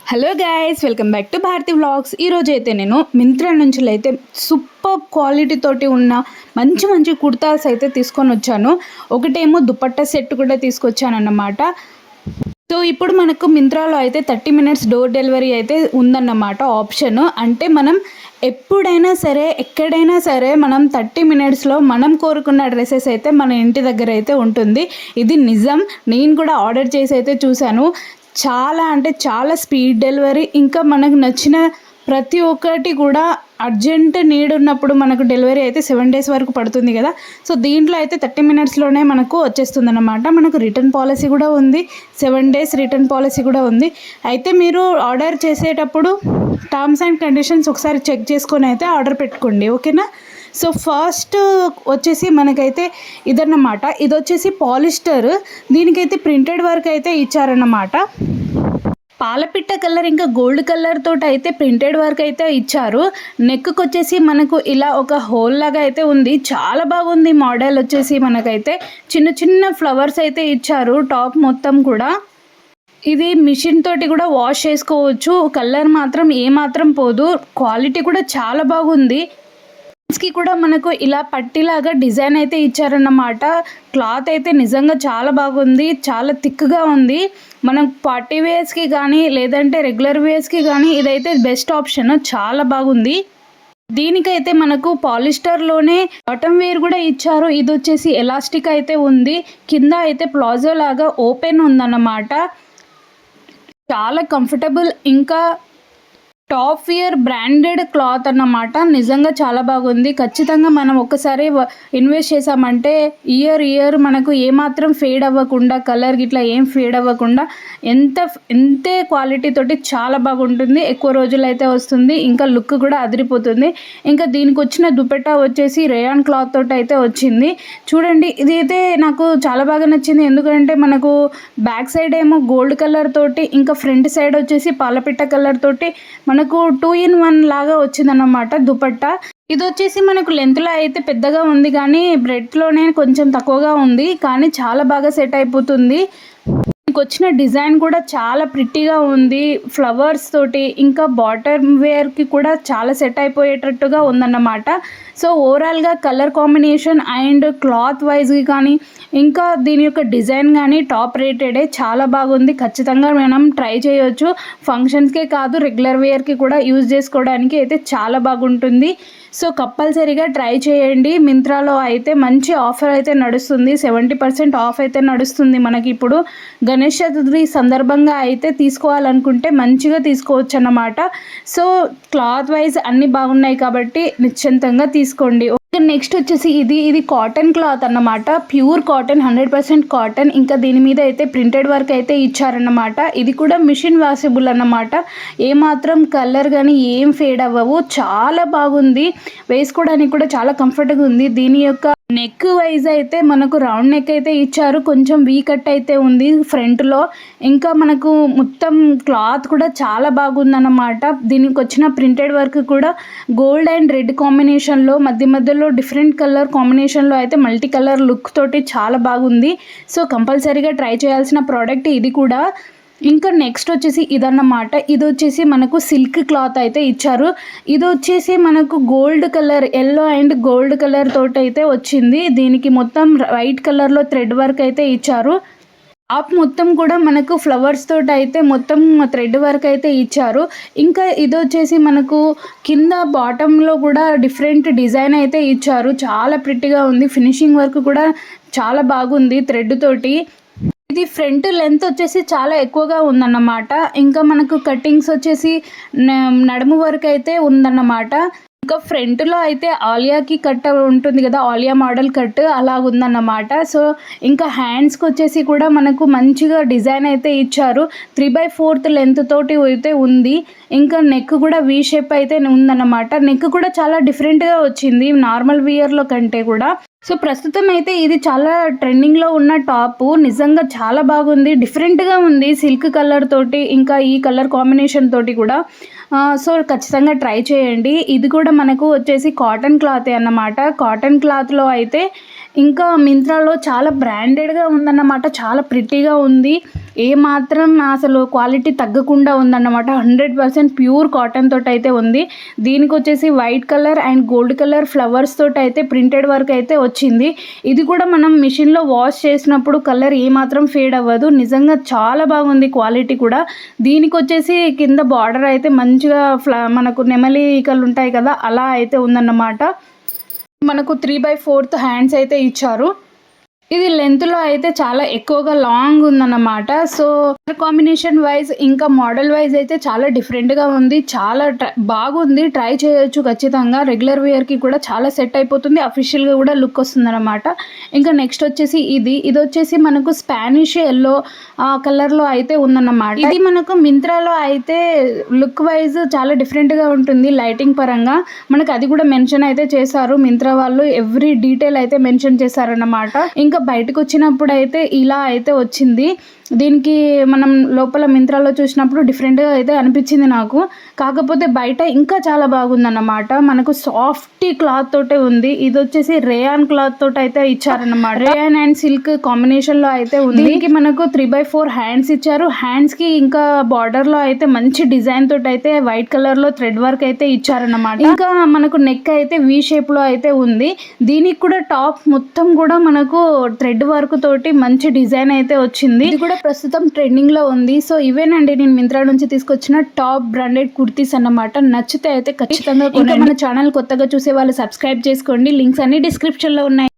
Hello guys, welcome back to Bharathi vlogs. ఈరోజు అయితే నేను మింత్రా నుంచి అయితే సూపర్ క్వాలిటీ తోటి ఉన్న మంచి మంచి కుర్తాస్ అయితే తీసుకొని వచ్చాను. ఒకటేమో దుపట్టా సెట్ కూడా తీసుకొచ్చాను అన్నమాట. సో ఇప్పుడు మనకు మింత్రాలో అయితే 30 మినిట్స్ డోర్ డెలివరీ అయితే ఉందన్నమాట ఆప్షన్. అంటే మనం ఎప్పుడైనా సరే ఎక్కడైనా సరే మనం 30 మినిట్స్లో మనం కోరుకున్న డ్రెస్సెస్ అయితే మన ఇంటి దగ్గర అయితే ఉంటుంది. ఇది నిజం. నేను కూడా ఆర్డర్ చేసి అయితే చూశాను. చాలా అంటే చాలా స్పీడ్ డెలివరీ. ఇంకా మనకు నచ్చిన ప్రతి ఒక్కటి కూడా అర్జెంట్ నీడ్ ఉన్నప్పుడు మనకు డెలివరీ అయితే 7 డేస్ వరకు పడుతుంది కదా. సో దీంట్లో అయితే 30 మినిట్స్లోనే మనకు వచ్చేస్తుంది అన్నమాట. మనకు రిటర్న్ పాలసీ కూడా ఉంది, 7 డేస్ రిటర్న్ పాలసీ కూడా ఉంది. అయితే మీరు ఆర్డర్ చేసేటప్పుడు టర్మ్స్ అండ్ కండిషన్స్ ఒకసారి చెక్ చేసుకొని అయితే ఆర్డర్ పెట్టుకోండి, ఓకేనా. సో ఫస్ట్ వచ్చేసి మనకైతే ఇదన్నమాట. ఇది వచ్చేసి పాలిస్టర్. దీనికైతే ప్రింటెడ్ వర్క్ అయితే ఇచ్చారన్నమాట. పాలపిట్ట కలర్ ఇంకా గోల్డ్ కలర్ తోటి అయితే ప్రింటెడ్ వర్క్ అయితే ఇచ్చారు. నెక్కి వచ్చేసి మనకు ఇలా ఒక హోల్ లాగా అయితే ఉంది. చాలా బాగుంది మోడల్ వచ్చేసి. మనకైతే చిన్న చిన్న ఫ్లవర్స్ అయితే ఇచ్చారు టాప్ మొత్తం కూడా. ఇది మిషన్ తోటి కూడా వాష్ చేసుకోవచ్చు. కలర్ మాత్రం ఏమాత్రం పోదు. క్వాలిటీ కూడా చాలా బాగుంది. కి కూడా మనకు ఇలా పట్టిలాగా డిజైన్ అయితే ఇచ్చారన్నమాట. క్లాత్ అయితే నిజంగా చాలా బాగుంది, చాలా థిక్గా ఉంది. మనం పార్టీ వేర్స్కి కానీ లేదంటే రెగ్యులర్ వేర్స్కి కానీ ఇదైతే బెస్ట్ ఆప్షన్. చాలా బాగుంది. దీనికైతే మనకు పాలిస్టర్లోనే బాటమ్ వేర్ కూడా ఇచ్చారు. ఇది వచ్చేసి ఎలాస్టిక్ అయితే ఉంది. కింద అయితే ప్లాజో లాగా ఓపెన్ ఉందన్నమాట. చాలా కంఫర్టబుల్. ఇంకా టాప్ వియర్ బ్రాండెడ్ క్లాత్ అన్నమాట. నిజంగా చాలా బాగుంది. ఖచ్చితంగా మనం ఒక్కసారి ఇన్వెస్ట్ చేసామంటే ఇయర్ మనకు ఏమాత్రం ఫేడ్ అవ్వకుండా, కలర్ గిట్లా ఏం ఫేడ్ అవ్వకుండా ఎంతే క్వాలిటీ తోటి చాలా బాగుంటుంది. ఎక్కువ రోజులు అయితే వస్తుంది. ఇంకా లుక్ కూడా అదిరిపోతుంది. ఇంకా దీనికి వచ్చిన దుపట్టా వచ్చేసి రేయాన్ క్లాత్ తోటి అయితే వచ్చింది. చూడండి, ఇది అయితే నాకు చాలా బాగా నచ్చింది. ఎందుకంటే మనకు బ్యాక్ సైడ్ ఏమో గోల్డ్ కలర్ తోటి, ఇంకా ఫ్రంట్ సైడ్ వచ్చేసి పాలపిట్ట కలర్ తోటి మనకు 2 in 1 లాగా వచ్చిందన్నమాట దుపట్టా. ఇది వచ్చేసి మనకు లెంత్లో అయితే పెద్దగా ఉంది, కానీ బ్రెడ్లోనే కొంచెం తక్కువగా ఉంది. కానీ చాలా బాగా సెట్ అయిపోతుంది. వచ్చిన డిజైన్ కూడా చాలా ప్రిట్టిగా ఉంది ఫ్లవర్స్ తోటి. ఇంకా బాటమ్ వేర్కి కూడా చాలా సెట్ అయిపోయేటట్టుగా ఉందన్నమాట. సో ఓవరాల్గా కలర్ కాంబినేషన్ అండ్ క్లాత్ వైజ్గా కానీ ఇంకా దీని యొక్క డిజైన్ కానీ టాప్ రేటెడే. చాలా బాగుంది. ఖచ్చితంగా మనం ట్రై చేయొచ్చు. ఫంక్షన్స్కే కాదు, రెగ్యులర్ వేర్కి కూడా యూజ్ చేసుకోవడానికి అయితే చాలా బాగుంటుంది. సో కంపల్సరీగా ట్రై చేయండి. మింత్రాలో అయితే మంచి ఆఫర్ అయితే నడుస్తుంది. 70% ఆఫ్ అయితే నడుస్తుంది మనకి ఇప్పుడు. గణేష్ చతుర్థి సందర్భంగా అయితే తీసుకోవాలనుకుంటే మంచిగా తీసుకోవచ్చు అన్నమాట. సో క్లాత్ వైజ్ అన్నీ బాగున్నాయి కాబట్టి నిశ్చింతంగా తీసుకోండి. నెక్స్ట్ వచ్చేసి ఇది కాటన్ క్లాత్ అన్నమాట. Pure cotton, 100% cotton. ఇంకా దీని మీద అయితే ప్రింటెడ్ వర్క్ అయితే ఇచ్చారన్నమాట. ఇది కూడా మిషన్ వాషబుల్ అన్నమాట. ఏమాత్రం కలర్ కానీ ఏం ఫేడ్ అవ్వవు. చాలా బాగుంది. వేసుకోవడానికి కూడా చాలా కంఫర్ట్గా ఉంది. దీని యొక్క నెక్ వైజ్ అయితే మనకు రౌండ్ నెక్ అయితే ఇచ్చారు. కొంచెం వీ కట్ అయితే ఉంది ఫ్రంట్లో. ఇంకా మనకు మొత్తం క్లాత్ కూడా చాలా బాగుందన్నమాట. దీనికి వచ్చిన ప్రింటెడ్ వర్క్ కూడా గోల్డ్ అండ్ రెడ్ కాంబినేషన్లో, మధ్యలో డిఫరెంట్ కలర్ కాంబినేషన్లో అయితే మల్టీ కలర్ లుక్ తోటి చాలా బాగుంది. సో కంపల్సరీగా ట్రై చేయాల్సిన ప్రోడక్ట్ ఇది కూడా. ఇంకా నెక్స్ట్ వచ్చేసి ఇదన్నమాట. ఇది వచ్చేసి మనకు సిల్క్ క్లాత్ అయితే ఇచ్చారు. ఇది వచ్చేసి మనకు gold colour, yellow and gold colour తోటి అయితే వచ్చింది. దీనికి మొత్తం వైట్ కలర్లో థ్రెడ్ వర్క్ అయితే ఇచ్చారు. టాప్ మొత్తం కూడా మనకు ఫ్లవర్స్ తోటి అయితే మొత్తం థ్రెడ్ వర్క్ అయితే ఇచ్చారు. ఇంకా ఇది వచ్చేసి మనకు కింద బాటంలో కూడా డిఫరెంట్ డిజైన్ అయితే ఇచ్చారు. చాలా ప్రిట్టిగా ఉంది. ఫినిషింగ్ వర్క్ కూడా చాలా బాగుంది థ్రెడ్ తోటి. ఇది ఫ్రంట్ లెంత్ వచ్చేసి చాలా ఎక్కువగా ఉందన్నమాట. ఇంకా మనకు కటింగ్స్ వచ్చేసి నడుము వరకు అయితే ఉందన్నమాట. ఇంకా ఫ్రంట్లో అయితే ఆలియాకి కట్ ఉంటుంది కదా, ఆలియా మోడల్ కట్ అలా ఉందన్నమాట. సో ఇంకా హ్యాండ్స్కి వచ్చేసి కూడా మనకు మంచిగా డిజైన్ అయితే ఇచ్చారు. 3/4 లెంత్ తోటి అయితే ఉంది. ఇంకా నెక్ కూడా వీ షేప్ అయితే ఉందన్నమాట. నెక్ కూడా చాలా డిఫరెంట్గా వచ్చింది నార్మల్ వియర్లో కంటే కూడా. సో ప్రస్తుతం అయితే ఇది చాలా ట్రెండింగ్‌లో ఉన్న టాపు. నిజంగా చాలా బాగుంది. డిఫరెంట్‌గా ఉంది. సిల్క్ కలర్ తోటి ఇంకా ఈ కలర్ కాంబినేషన్ తోటి కూడా. సో ఖచ్చితంగా ట్రై చేయండి. ఇది కూడా మనకు వచ్చేసి కాటన్ క్లాతే అన్నమాట. కాటన్ క్లాత్‌లో అయితే ఇంకా మింత్రాలో చాలా బ్రాండెడ్‌గా ఉందన్నమాట. చాలా ప్రిట్టీగా ఉంది. ఏమాత్రం అసలు క్వాలిటీ తగ్గకుండా ఉందన్నమాట. 100% ప్యూర్ కాటన్ తోటయితే ఉంది. దీనికొచ్చేసి white colour and gold colour flowers తోటయితే ప్రింటెడ్ వర్క్ అయితే వచ్చింది. ఇది కూడా మనం మిషన్‌లో వాష్ చేసినప్పుడు కలర్ ఏమాత్రం ఫేడ్ అవ్వదు. నిజంగా చాలా బాగుంది క్వాలిటీ కూడా. దీనికొచ్చేసి కింద బార్డర్ అయితే మంచిగా మనకు నెమలి ఈకలు ఉంటాయి కదా! అలా అయితే ఉందన్నమాట. మనకు 3/4 హ్యాండ్స్ అయితే ఇచ్చారు. ఇది లెంత్‌లో అయితే చాలా ఎక్కువగా లాంగ్ ఉందన్నమాట. సో కాంబినేషన్ వైజ్ ఇంకా మోడల్ వైజ్ అయితే చాలా డిఫరెంట్‌గా ఉంది. చాలా బాగుంది. ట్రై చేయొచ్చు ఖచ్చితంగా. రెగ్యులర్ వేర్‌కి కూడా చాలా సెట్ అయిపోతుంది. అఫీషియల్‌గా కూడా లుక్ వస్తుందన్నమాట. ఇంకా నెక్స్ట్ వచ్చేసి ఇదొచ్చేసి మనకు స్పానిష్ యెల్లో కలర్‌లో అయితే ఉందన్నమాట. ఇది మనకు మింత్రాలో అయితే లుక్ వైజ్ చాలా డిఫరెంట్‌గా ఉంటుంది లైటింగ్ పరంగా. మనకు అది కూడా మెన్షన్ అయితే చేశారు మింత్రా వాళ్ళు. ఎవ్రీ డీటెయిల్ అయితే మెన్షన్ చేశారన్నమాట. ఇంకా బయటకొచ్చినప్పుడు అయితే ఇలా అయితే వచ్చింది. దీనికి మనం లోపల మింత్రాలో చూసినప్పుడు డిఫరెంట్‌గా అయితే అనిపించింది నాకు. కాకపోతే బయట ఇంకా చాలా బాగుందన్నమాట. మనకు సాఫ్టీ క్లాత్ తోటే ఉంది. ఇదొచ్చేసి రేయాన్ క్లాత్ తోటయితే ఇచ్చారన్నమాట. రేయాన్ అండ్ సిల్క్ కాంబినేషన్‌లో అయితే ఉంది. దీనికి మనకు 3/4 హ్యాండ్స్ ఇచ్చారు. హ్యాండ్స్‌కి ఇంకా బార్డర్‌లో అయితే మంచి డిజైన్ తోటయితే వైట్ కలర్‌లో థ్రెడ్ వర్క్ అయితే ఇచ్చారన్నమాట. ఇంకా మనకు నెక్ అయితే వి షేప్‌లో అయితే ఉంది. దీనికి కూడా టాప్ మొత్తం కూడా మనకు థ్రెడ్ వర్క్ తోటి మంచి డిజైన్ అయితే వచ్చింది. ఇది కూడా ప్రస్తుతం ట్రెండింగ్‌లో ఉంది. సో ఇవేనండి నేను మింత్రా నుంచి తీసుకొచ్చిన టాప్ బ్రాండెడ్ కుర్తీస్ అన్నమాట. నచ్చితే అయితే ఖచ్చితంగా కొనండి. ఇంకా మన ఛానల్ కొత్తగా చూసే వాళ్ళు సబ్స్క్రైబ్ చేసుకోండి. లింక్స్ అన్ని డిస్క్రిప్షన్‌లో ఉన్నాయి.